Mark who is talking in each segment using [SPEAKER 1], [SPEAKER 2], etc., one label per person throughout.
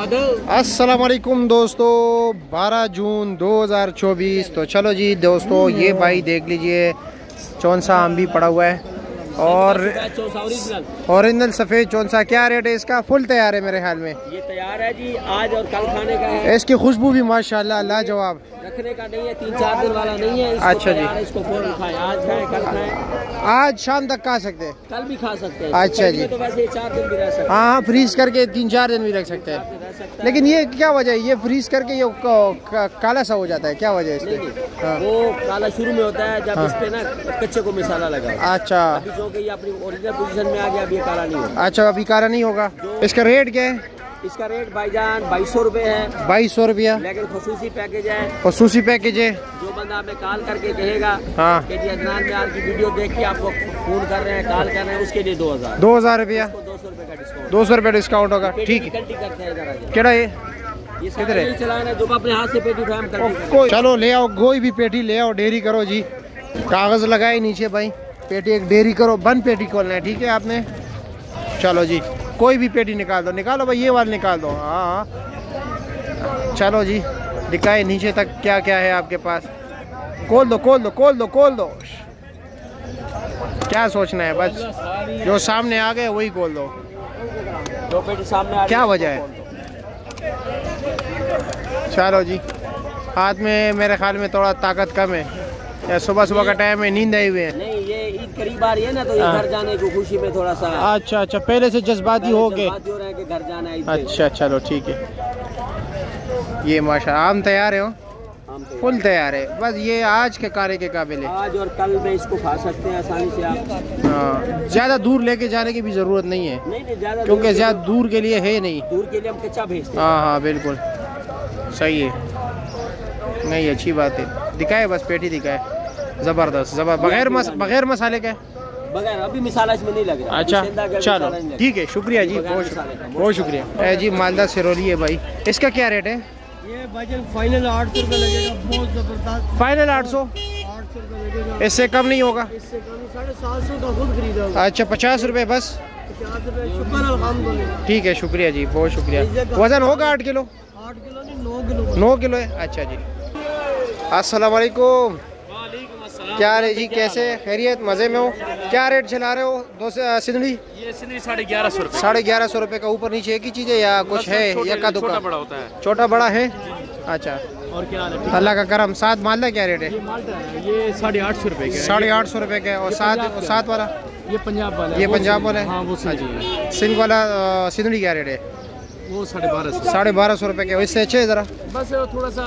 [SPEAKER 1] अस्सलाम वालेकुम दोस्तों, 12 जून 2024। तो चलो जी दोस्तों, ये भाई देख लीजिए चौंसा आम भी पड़ा हुआ है और ओरिजिनल सफ़ेद चौंसा। क्या रेट है इसका? फुल तैयार है मेरे ख्याल में।
[SPEAKER 2] ये तैयार है जी, आज और कल खाने का है।
[SPEAKER 1] इसकी खुशबू भी माशाल्लाह लाजवाब।
[SPEAKER 2] रखने का नहीं है, 3-4 दिन वाला नहीं है।
[SPEAKER 1] अच्छा जी,
[SPEAKER 2] इसको फौरन खाएं, आज खाएं कल खाएं,
[SPEAKER 1] आज शाम तक खा सकते हैं,
[SPEAKER 2] कल भी खा सकते हैं।
[SPEAKER 1] अच्छा जी,
[SPEAKER 2] तो वैसे 4 दिन भी रह सकते हैं।
[SPEAKER 1] हाँ, फ्रीज करके 3-4 दिन भी रख सकते हैं। लेकिन ये क्या वजह है, ये फ्रीज करके ये काला सा हो जाता है, क्या वजह है इसके? हाँ।
[SPEAKER 2] वो काला शुरू में होता है जब इस पे ना कच्चे को मसाला लगा।
[SPEAKER 1] अच्छा,
[SPEAKER 2] अभी जो कि ये अपनी ओरिजिनल पोजीशन में आ गया, अभी ये काला नहीं होगा।
[SPEAKER 1] अच्छा, अभी काला नहीं होगा। इसका रेट क्या है?
[SPEAKER 2] इसका रेट भाईजान 2200 रुपए है।
[SPEAKER 1] 2200 रुपया,
[SPEAKER 2] लेकिन खसूसी पैकेज है।
[SPEAKER 1] खसूसी पैकेज है।
[SPEAKER 2] जो बंदा हमें कॉल करके कहेगा
[SPEAKER 1] हाँ
[SPEAKER 2] कि जी अदनान में आपकी वीडियो देख के आपको फोन कर रहे हैं, कॉल कर रहे हैं, उसके लिए 2000
[SPEAKER 1] रुपया,
[SPEAKER 2] 200 रुपए का डिस्काउंट,
[SPEAKER 1] 200 रुपये डिस्काउंट होगा। ठीक है,
[SPEAKER 2] करते हैं इधर आके।
[SPEAKER 1] केड़ा ये
[SPEAKER 2] किधर है? चलाना जो अपने हाथ से पेटी उठाए हम करते।
[SPEAKER 1] चलो ले आओ, कोई भी पेटी ले आओ, डेयरी करो जी। कागज लगाए नीचे भाई, पेटी एक डेयरी करो, बंद पेटी खोलना है, ठीक है आपने। चलो जी, कोई भी पेटी निकाल दो, निकालो भाई, ये वाली निकाल दो। हाँ, चलो जी, दिखाए नीचे तक क्या क्या है आपके पास। खोल दो, खोल दो, खोल दो, खोल दो। क्या सोचना है, बस जो सामने आ गए वही खोल दो।
[SPEAKER 2] जो पेटी सामने आ
[SPEAKER 1] क्या वजह है? चलो जी, हाथ में मेरे ख्याल में थोड़ा ताकत कम है, या सुबह सुबह का टाइम है, नींद आई हुई है।
[SPEAKER 2] नहीं, ये ईद करीब आ रही है ना, तो ये घर जाने की खुशी में थोड़ा सा।
[SPEAKER 1] अच्छा अच्छा, पहले से जज्बाती हो गए।
[SPEAKER 2] कि घर जाना है।
[SPEAKER 1] अच्छा, चलो ठीक है। ये माशा आम तैयार है, फुल तैयार है, बस ये आज के कार्य के काबिल है।
[SPEAKER 2] आज और कल में इसको खा सकते हैं आसानी से आप।
[SPEAKER 1] हाँ, ज़्यादा दूर लेके जाने की भी ज़रूरत नहीं है।
[SPEAKER 2] नहीं, ज़्यादा,
[SPEAKER 1] क्योंकि ज़्यादा दूर के लिए है नहीं।
[SPEAKER 2] दूर के लिए हम कच्चा भेजते हैं।
[SPEAKER 1] हाँ हाँ, बिल्कुल सही है। नहीं, अच्छी बात है। दिखाए, बस पेटी दिखाए, ज़बरदस्त बगैर मसाले का।
[SPEAKER 2] बगैर अभी मसाला इसमें नहीं लग रहा।
[SPEAKER 1] अच्छा, चलो ठीक है, शुक्रिया जी, बहुत शुक्रिया जी। मालदा सिरोली है भाई, इसका क्या रेट है?
[SPEAKER 2] ये भाईजान फाइनल 800 रुपये लगेगा, बहुत ज़बरदस्त।
[SPEAKER 1] फाइनल 800
[SPEAKER 2] रुपये,
[SPEAKER 1] इससे कम नहीं होगा?
[SPEAKER 2] इससे कम 750 का खुद खरीदा।
[SPEAKER 1] अच्छा, 50 रुपये बस।
[SPEAKER 2] 50 रुपये, शुक्र अल्हम्दुलिल्लाह।
[SPEAKER 1] ठीक है, शुक्रिया जी, बहुत शुक्रिया। वज़न होगा 8 किलो?
[SPEAKER 2] 8 किलो नहीं, 9 किलो।
[SPEAKER 1] 9 किलो है, अच्छा जी। अस्सलाम वालेकुम, क्या है जी, कैसे खैरियत, मज़े में हो? क्या रेट चला रहे हो? सिंधड़ी?
[SPEAKER 3] ये सिंधड़ी 1150 रुपये।
[SPEAKER 1] 1150 रुपये का ऊपर नीचे एक ही चीज़ है या कुछ है? या का दुकान
[SPEAKER 3] छोटा बड़ा होता है?
[SPEAKER 1] छोटा बड़ा है, अच्छा।
[SPEAKER 3] और क्या हाल है?
[SPEAKER 1] अल्लाह का करम। साथ मालदा क्या रेट है?
[SPEAKER 3] ये 850 रुपये का।
[SPEAKER 1] 850 रुपये का। और साथ वाला?
[SPEAKER 3] ये पंजाब वाला है।
[SPEAKER 1] ये पंजाब वाला है,
[SPEAKER 3] हाँ, वो सिंध
[SPEAKER 1] सिंध वाला। सिंधड़ी क्या रेट है?
[SPEAKER 3] वो 1250।
[SPEAKER 1] 1250 रुपये के। इससे अच्छे है ज़रा,
[SPEAKER 3] बस थोड़ा सा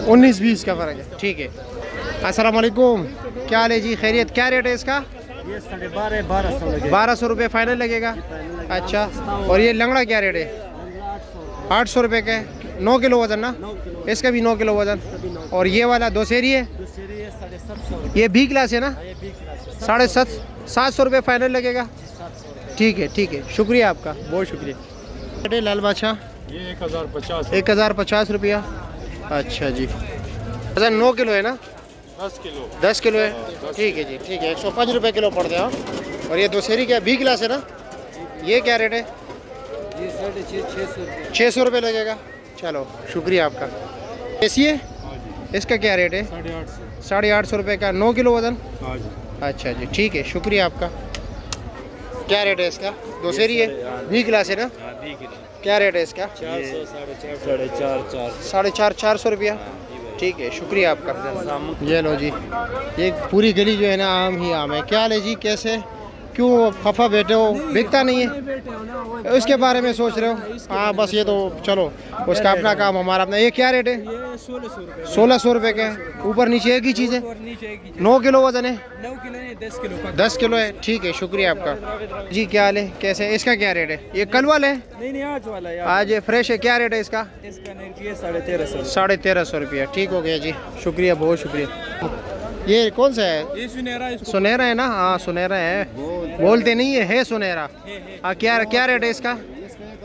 [SPEAKER 1] 19-20 का फ़र्क है, ठीक है। अस्सलाम वालेकुम, क्या हाल है जी, खैरियत? क्या रेट है इसका?
[SPEAKER 2] ये 1250
[SPEAKER 1] 1200 रुपये फाइनल लगेगा, अच्छा। और ये लंगड़ा क्या रेट है? 800 रुपये का है, 9 किलो वज़न ना? इसका भी 9 किलो वज़न। और ये वाला दोसेरी है, ये बी क्लास है ना? 750 रुपये फाइनल लगेगा, ठीक है, ठीक है, शुक्रिया आपका, बहुत शुक्रिया। लाल बादशाह
[SPEAKER 3] ये 1050।
[SPEAKER 1] 1050 रुपया, अच्छा जी। वज़न 9 किलो है ना? 10 किलो है, ठीक है जी, ठीक है। 105 रुपये किलो पड़ते हैं। और ये दोसेरी क्या बी क्लास है ना? ये क्या रेट है?
[SPEAKER 2] ये 650
[SPEAKER 1] 600 रुपये लगेगा, चलो शुक्रिया आपका। ऐसी है, इसका क्या रेट है? 850 रुपये का, 9 किलो वज़न, अच्छा जी, ठीक है, शुक्रिया आपका। क्या रेट है इसका? दोसेरी है, बी क्लास है ना? क्या रेट है इसका? 450 रुपया, ठीक है, शुक्रिया आपका। ये लो जी, ये पूरी गली जो है ना आम ही आम है। क्या हाल है जी, कैसे, क्यों खफा बैठे हो? बिकता नहीं है, उसके बारे में सोच रहे हो? हाँ, बस ये तो चलो, उसका अपना काम, हमारा अपना। ये क्या रेट है? 1600 रुपये का है, ऊपर नीचे एक ही चीज़ है। 9 किलो वज़न है? 10 किलो है, ठीक है, शुक्रिया आपका जी। क्या हाल है, कैसे? इसका क्या रेट है? ये कल वाला है?
[SPEAKER 2] नहीं, आज वाला है,
[SPEAKER 1] आज फ्रेश है। क्या रेट है इसका?
[SPEAKER 2] 1350
[SPEAKER 1] रुपया, ठीक हो गया जी, शुक्रिया, बहुत शुक्रिया। ये कौन सा है?
[SPEAKER 2] ये
[SPEAKER 1] सुनहरा है ना? हाँ, सुनहरा है, बोलते नहीं है सुनहरा। हाँ, क्या रेट है इसका?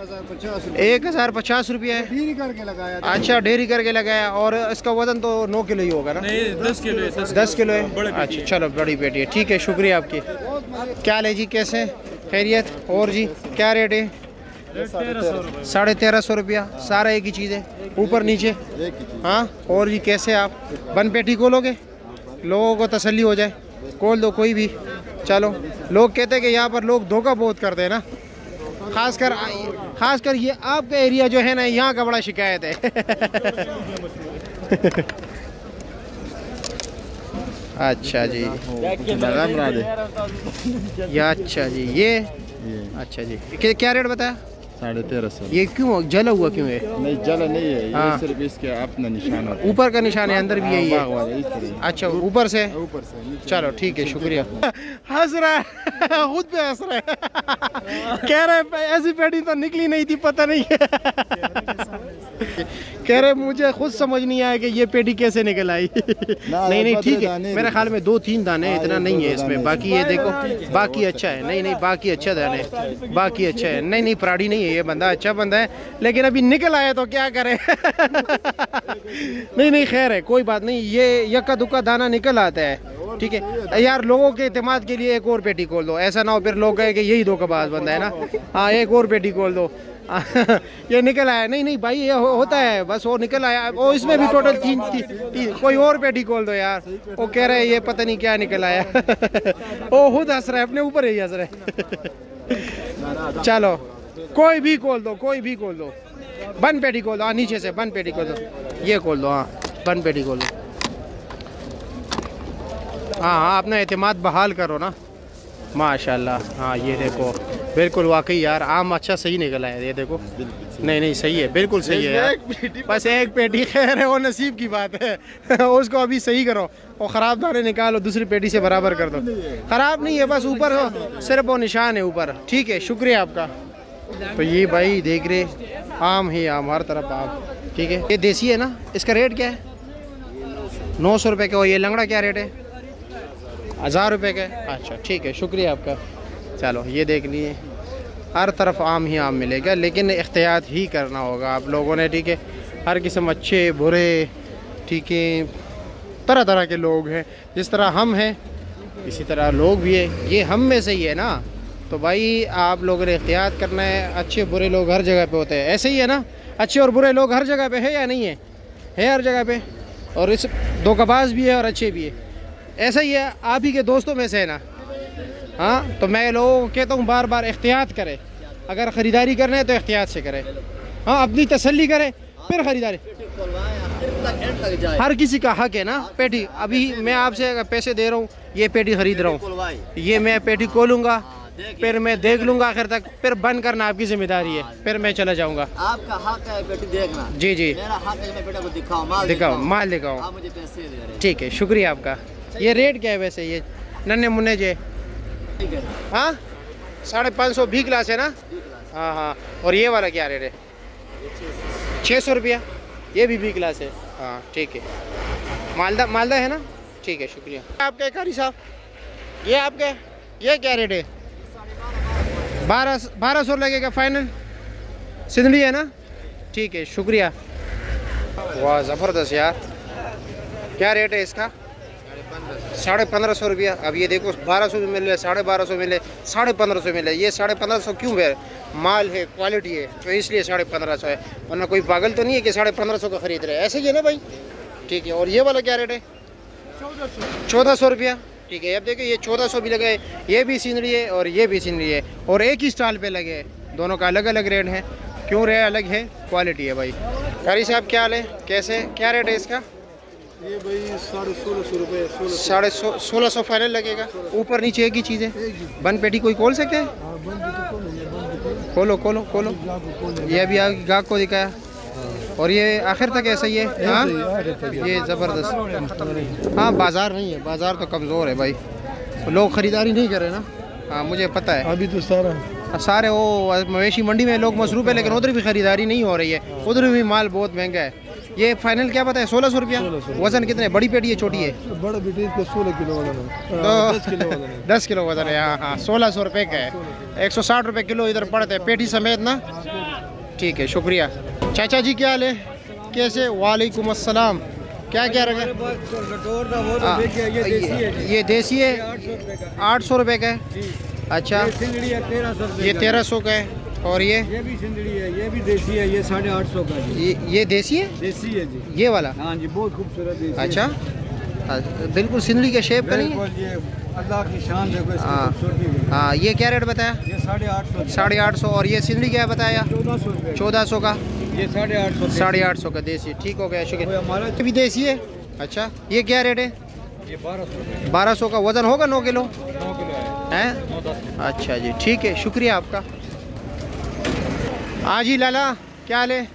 [SPEAKER 1] 1050 रुपया है, डेयरी करके लगाया। अच्छा, डेयरी करके लगाया। और इसका वजन तो 9 किलो ही होगा ना?
[SPEAKER 3] नहीं, 10 किलो है।
[SPEAKER 1] 10 किलो है, अच्छा, चलो, बड़ी पेटी है, ठीक है, शुक्रिया आपकी। क्या ले जी, कैसे खैरियत? और जी क्या रेट है? 1350 रुपया। सारा एक ही चीज़ है, ऊपर नीचे। हाँ, और जी कैसे आप बन पेटी खोलोगे, लोगों को तसल्ली हो जाए, खोल दो कोई भी। चलो, लोग कहते हैं कि यहाँ पर लोग धोखा बहुत करते हैं ना, खासकर ये आपका एरिया जो है ना, यहाँ का बड़ा शिकायत है। अच्छा जी, या अच्छा जी, ये अच्छा जी, क्या रेट बताया?
[SPEAKER 4] 1350।
[SPEAKER 1] ये क्यों जला हुआ क्यों है?
[SPEAKER 4] नहीं जला नहीं है,
[SPEAKER 1] हाँ।
[SPEAKER 4] ये सिर्फ इसके अपना निशान होता है।
[SPEAKER 1] ऊपर का निशान है, अंदर भी यही
[SPEAKER 4] बाग
[SPEAKER 1] है।
[SPEAKER 4] वाला इस तरह।
[SPEAKER 1] अच्छा, ऊपर से।
[SPEAKER 4] ऊपर से नीचे।
[SPEAKER 1] चलो ठीक है, शुक्रिया। हंस रहा है, खुद पे हंस रहा है। कह रहे ऐसी पेटी तो निकली नहीं थी, पता नहीं। कह रहे मुझे खुद समझ नहीं आया कि ये पेटी कैसे निकल आई। नहीं ठीक है, मेरे ख्याल में 2-3 दाने, इतना नहीं है इसमें। बाकी ये देखो, बाकी अच्छा है। नहीं बाकी अच्छा दाने, बाकी अच्छा है। नहीं पराड़ी नहीं है, ये बंदा अच्छा बंदा है, लेकिन अभी निकल आया तो क्या करे। नहीं खैर है, कोई बात नहीं। ये यक्का दुक्का दाना निकल आता है, ठीक है यार। लोगों के इत्तेमाद के लिए एक और पेटी खोल दो, ऐसा ना हो फिर लोग कहे कि यही धोखेबाज बंदा है ना। हाँ, एक और पेटी खोल दो। ये निकल आया। नहीं भाई, ये होता है बस, वो निकल आया। वो इसमें भी टोटल तीन। कोई और पेटी खोल दो यार। वो कह रहे हैं ये पता नहीं क्या निकल आया। वो खुद हंस रहा है, अपने ऊपर ही हंस रहा है। चलो, कोई भी खोल दो, बन पेटी खोल दो। नीचे से बन पेटी खोल दो, ये खोल दो। हाँ, बन पेटी खोल दो। हाँ, अपना एतमाद बहाल करो ना, माशाल्लाह। हाँ, ये देखो, बिल्कुल वाकई यार, आम अच्छा सही निकला है। ये देखो, नहीं सही है, बिल्कुल सही है यार। बस एक पेटी, खैर है, वो नसीब की बात है। उसको अभी सही करो, और ख़राब दाने निकालो, दूसरी पेटी से बराबर कर दो। ख़राब नहीं है, बस ऊपर सिर्फ वो निशान है ऊपर। ठीक है, शुक्रिया आपका। तो ये भाई देख रहे, आम ही आम, हर तरफ आम। ठीक है, ये देसी है ना, इसका रेट क्या है? 900 रुपये का। और ये लंगड़ा क्या रेट है? 1000 रुपये का। अच्छा ठीक है, शुक्रिया आपका। चलो, ये देख लिए, हर तरफ आम ही आम मिलेगा, लेकिन एहतियात ही करना होगा आप लोगों ने। ठीक है, हर किस्म, अच्छे बुरे, ठीक है, तरह तरह के लोग हैं। जिस तरह हम हैं, इसी तरह लोग भी हैं। ये हम में से ही है ना, तो भाई आप लोगों ने एहतियात करना है। अच्छे बुरे लोग हर जगह पे होते हैं, ऐसे ही है ना। अच्छे और बुरे लोग हर जगह पे है या नहीं है? हर जगह पे। और इस धोखेबाज भी है और अच्छे भी है, ऐसा ही है। आप ही के दोस्तों में से है ना। हाँ, तो मैं लोगों को कहता हूँ बार बार, एहतियात करें। अगर ख़रीदारी करना है तो एहतियात से करें। हाँ, अपनी तसल्ली करें, फिर ख़रीदारी। हर किसी का हक है ना। पेटी, अभी मैं आपसे अगर पैसे दे रहा हूँ, ये पेटी ख़रीद रहा हूँ, ये मैं पेटी खोलूँगा, फिर मैं देख लूँगा आखिर तक, फिर बंद करना आपकी जिम्मेदारी है, फिर मैं चला जाऊँगा।
[SPEAKER 2] आपका हक है पेटी देखना। जी, मेरा हक है, मैं बेटा को दिखाऊं, माल दिखाऊं। आप मुझे पैसे दे रहे हैं।
[SPEAKER 1] ठीक है, शुक्रिया आपका। ये रेट क्या है वैसे, ये नन्हे मुन्ने जे? हाँ, 550 बी क्लास है ना। हाँ। और ये वाला क्या रेट है? 600 रुपया। ये भी बी क्लास है। हाँ, ठीक है। मालदा है ना। ठीक है, शुक्रिया आपका। कारी साहब, ये आपके, ये क्या रेट है? 1200 लगेगा फाइनल। सिंधड़ी है ना। ठीक है, शुक्रिया। वाह, ज़बरदस्त यार। क्या रेट है इसका? 1550 रुपया। अब ये देखो, 1200 में मिले, 1250 मिले, 1550 मिले। ये 1550 क्यों है? माल है, क्वालिटी है, तो इसलिए 1550 है। वरना कोई पागल तो नहीं है कि 1550 का ख़रीद रहे हैं। ऐसे ही है ना भाई। ठीक है, और ये वाला क्या रेट है? 1400 रुपया। ठीक है, अब देखिए, ये 1400 भी लगे, ये भी सीनरी है और ये भी सीनरी है, और एक ही स्टॉल पे लगे हैं। दोनों का अलग अलग रेट है। क्यों रेट अलग है? क्वालिटी है भाई। कारी साहब, क्या हाल है, कैसे, क्या रेट है इसका?
[SPEAKER 4] ये भाई 1650 रुपये।
[SPEAKER 1] 1650 फाइनल लगेगा। ऊपर नीचे एक ही चीज़ है। बन पेटी कोई खोल सकते हैं? खोलो। ये भी गाहक को दिखाया, और ये आखिर तक ऐसा ही है। हाँ, ये ज़बरदस्त। हाँ, बाज़ार नहीं है, बाज़ार तो कमज़ोर है भाई, लोग ख़रीदारी नहीं कर रहे ना। हाँ, मुझे पता है।
[SPEAKER 4] अभी तो सारे वो मवेशी मंडी में लोग मसरूफ़ है, लेकिन उधर भी ख़रीदारी नहीं हो रही है। उधर भी माल बहुत महंगा है। ये फाइनल क्या पता है? 1600 रुपया। वज़न कितने? बड़ी पेटी है, छोटी है? बड़ा पेटी इसका 16 किलो वजन है।
[SPEAKER 1] तो 10 किलो वजन है। हाँ, 1600 रुपये का है। 160 रुपये किलो इधर पड़ते हैं, पेटी समेत ना। ठीक है, शुक्रिया। चाचा जी, क्या हाल है, कैसे? वालेकुम अस्सलाम। क्या रखे? ये देसी है, 800 रुपये का है। अच्छा, ये 1300 का है। और ये
[SPEAKER 3] भी सिंदड़ी है, ये भी देसी है, ये 850 का जी।
[SPEAKER 1] ये देसी है?
[SPEAKER 3] देसी है जी,
[SPEAKER 1] ये वाला?
[SPEAKER 3] हाँ जी, बहुत खूबसूरत देसी।
[SPEAKER 1] अच्छा, बिल्कुल सिंदड़ी के शेप का नहीं है?
[SPEAKER 3] ये अल्लाह की शान देखो इसकी
[SPEAKER 1] हाँ।
[SPEAKER 3] खूबसूरती।
[SPEAKER 1] हाँ, ये क्या रेट बताया?
[SPEAKER 3] ये 850।
[SPEAKER 1] 850। और ये सिंदड़ी क्या बताया?
[SPEAKER 3] 1400 रुपये।
[SPEAKER 1] 1400 का?
[SPEAKER 3] ये 850।
[SPEAKER 1] 850 का देसी। ठीक हो गया, शुक्रिया।
[SPEAKER 3] हमारा
[SPEAKER 1] ये भी देसी है? अच्छा, ये क्या रेट है?
[SPEAKER 3] ये 1200।
[SPEAKER 1] 1200 का। वजन होगा 9 किलो?
[SPEAKER 3] 9 किलो है।
[SPEAKER 1] हैं?
[SPEAKER 3] 9-10।
[SPEAKER 1] अच्छा जी, ठीक है, शुक्रिया आपका। हाँ जी लाला, क्या हाल है?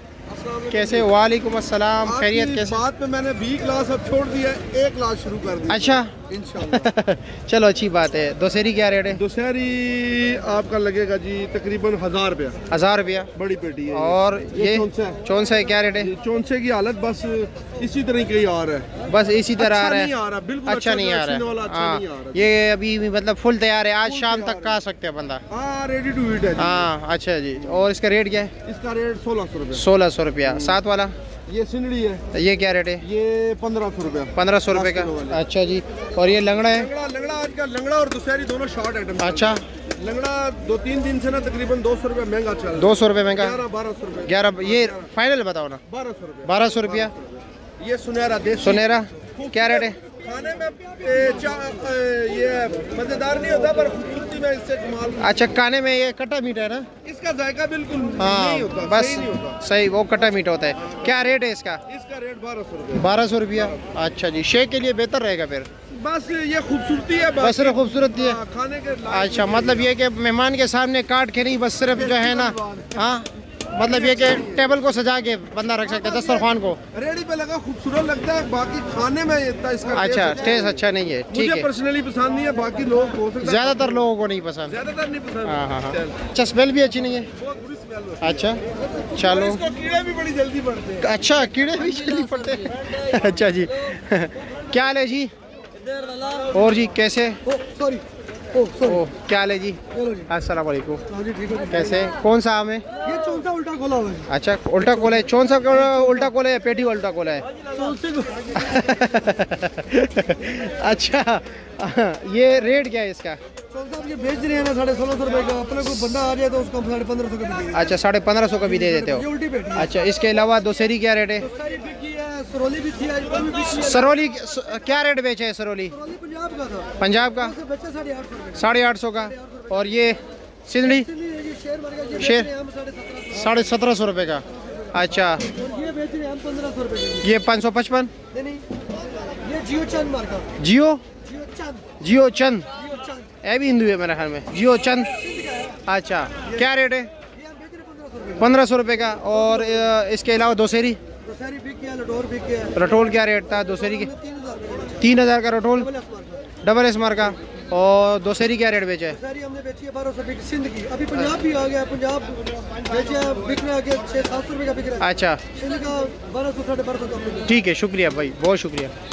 [SPEAKER 1] कैसे? वालेकुम अस्सलाम, खैरियत? कैसे?
[SPEAKER 5] बात में मैंने 20 क्लास अब छोड़ दिया, 1 क्लास शुरू कर दी
[SPEAKER 1] अच्छा
[SPEAKER 5] इंशाल्लाह।
[SPEAKER 1] चलो अच्छी बात है। दोसेरी क्या रेट है?
[SPEAKER 5] दोशहरी आपका लगेगा जी तकरीबन 1000 रुपया।
[SPEAKER 1] 1000 रुपया?
[SPEAKER 5] बड़ी पेटी है।
[SPEAKER 1] और ये चौंसा है, क्या रेट है?
[SPEAKER 5] चौंसे की हालत बस इसी तरह की आ रहा है,
[SPEAKER 1] बस इसी तरह आ रहा है?
[SPEAKER 5] नहीं आ रहा, बिल्कुल
[SPEAKER 1] अच्छा नहीं आ रहा है। हाँ, ये अभी भी मतलब फुल तैयार है, आज शाम तक का आ सकते हैं बंदा?
[SPEAKER 5] हाँ, रेडी टू ईट है।
[SPEAKER 1] हाँ, अच्छा जी। और इसका रेट क्या है?
[SPEAKER 5] इसका रेट 1600 रुपया।
[SPEAKER 1] 1600 रुपया। साथ वाला
[SPEAKER 5] ये सिंदड़ी है,
[SPEAKER 1] ये क्या रेट है?
[SPEAKER 5] ये 1500 रुपया।
[SPEAKER 1] 1500 रुपये का? अच्छा जी। और ये लंगड़ा है?
[SPEAKER 5] लंगड़ा आजकल लंगड़ा और दोशहरी दोनों शॉर्ट आइटम।
[SPEAKER 1] अच्छा,
[SPEAKER 5] लंगड़ा 2-3 दिन से ना तकरीबन 200 रुपया महंगा चल रहा है।
[SPEAKER 1] 200 रुपये महंगा?
[SPEAKER 5] 1200 रुपया।
[SPEAKER 1] 11। ये फाइनल बताओ ना।
[SPEAKER 5] 1200 रुपया।
[SPEAKER 1] 1200 रुपया।
[SPEAKER 5] ये सुनहरा देसी।
[SPEAKER 1] सुनहरा क्या रेट है?
[SPEAKER 5] खाने में ये मजेदार नहीं होता, पर खूबसूरती में इससे कमाल।
[SPEAKER 1] अच्छा, खाने में ये कटा मीट है ना?
[SPEAKER 5] इसका जायका बिल्कुल
[SPEAKER 1] हाँ,
[SPEAKER 5] नहीं होता,
[SPEAKER 1] बस
[SPEAKER 5] सही नहीं होता।
[SPEAKER 1] सही, वो कटा मीट होता है। क्या रेट है इसका?
[SPEAKER 5] इसका रेट 1200 रुपया।
[SPEAKER 1] 1200 रुपया। अच्छा जी, शेक के लिए बेहतर रहेगा फिर?
[SPEAKER 5] बस ये खूबसूरती है,
[SPEAKER 1] बस सिर्फ खूबसूरती है?
[SPEAKER 5] हाँ, खाने के
[SPEAKER 1] अच्छा, मतलब ये कि मेहमान के सामने काट के नहीं, बस सिर्फ जो है ना, हाँ, मतलब ये कि टेबल को सजा के बंदा रख सकता है, दस्तरखान को।
[SPEAKER 5] रेडी पे लगा खूबसूरत लगता है, बाकी खाने में इतना इसका
[SPEAKER 1] अच्छा, टेस्ट अच्छा नहीं है। ठीक
[SPEAKER 5] मुझे
[SPEAKER 1] है,
[SPEAKER 5] पर्सनली पसंद नहीं है, बाकी लोग हो सकता है
[SPEAKER 1] ज्यादातर लोगों को नहीं पसंद।
[SPEAKER 5] ज्यादातर नहीं पसंद।
[SPEAKER 1] हाँ हाँ हाँ।
[SPEAKER 5] चल।
[SPEAKER 1] अच्छा, स्मेल भी अच्छी नहीं है?
[SPEAKER 5] बहुत बुरी स्मेल होती है।
[SPEAKER 1] अच्छा, चलो।
[SPEAKER 5] इसको कीड़े भी बड़ी जल्दी पड़ते हैं।
[SPEAKER 1] अच्छा, कीड़े भी जल्दी पड़ते हैं? अच्छा जी। क्या हाल है जी? और जी कैसे?
[SPEAKER 5] सॉरी।
[SPEAKER 1] ओ, क्या हाल है जी? अस्सलाम वालेकुम। कैसे? कौन सा आम है?
[SPEAKER 5] ये चौंसा उल्टा खोला हुआ है।
[SPEAKER 1] अच्छा, उल्टा खोला है? कौन सा उल्टा खोला है? पेटी उल्टा खोला है? अच्छा, ये रेट क्या है इसका?
[SPEAKER 5] चौंसा आप ये बेच रहे हैं ना 1650 रुपए का, अपने को बंदा आ जाए तो उसको 1550 का भी।
[SPEAKER 1] अच्छा, 1550 का भी दे देते
[SPEAKER 5] ये
[SPEAKER 1] हो?
[SPEAKER 5] उल्टी बेटी।
[SPEAKER 1] अच्छा, इसके अलावा दोसेरी क्या रेट है?
[SPEAKER 5] सारी बिकी है, सरोली भी थी, आज वो भी बिकी है।
[SPEAKER 1] सरोली क्या रेट बेचे है? सरोली
[SPEAKER 5] सरोली पंजाब का था,
[SPEAKER 1] पंजाब का?
[SPEAKER 5] उसे बेचा 850 रुपए।
[SPEAKER 1] 850 का। और ये सिंदड़ी?
[SPEAKER 5] ये शेर मर गया, ये
[SPEAKER 1] शेर?
[SPEAKER 5] बेच रहे हैं हम 1750।
[SPEAKER 1] 1750 रुपए का? अच्छा,
[SPEAKER 5] और ये बेच रहे हैं हम 1500 रुपए का।
[SPEAKER 1] ये 555?
[SPEAKER 5] नहीं, ये जियो चंद मार्का।
[SPEAKER 1] जियो?
[SPEAKER 5] जियो चंद।
[SPEAKER 1] जियो चंद?
[SPEAKER 5] जियो चंद
[SPEAKER 1] ये भी हिंदू है मेरे ख्याल में। जियो चंद। अच्छा, क्या रेट है?
[SPEAKER 5] ये हम बेच रहे हैं 1500 रुपए।
[SPEAKER 1] 1500 रुपए का। और इसके अलावा दोसेरी?
[SPEAKER 5] दोशहरी बिक गया, लटोर बिक गया।
[SPEAKER 1] रटोल क्या रेट था दोसेरी की?
[SPEAKER 5] 3000 रुपए।
[SPEAKER 1] 3000 का रटोल?
[SPEAKER 5] डबल एस मार्का।
[SPEAKER 1] डबल एस मार का। और दोसेरी क्या रेट बेचा है?
[SPEAKER 5] दोशहरी हमने बेची है 1200 रुपए की सिंध की। अभी पंजाब भी आ गया, पंजाब बेचे बिक रहा है 600-700 रुपए का बिक रहा है।
[SPEAKER 1] अच्छा,
[SPEAKER 5] सिंध का 1200 1250 का।
[SPEAKER 1] ठीक है, शुक्रिया भाई, बहुत शुक्रिया।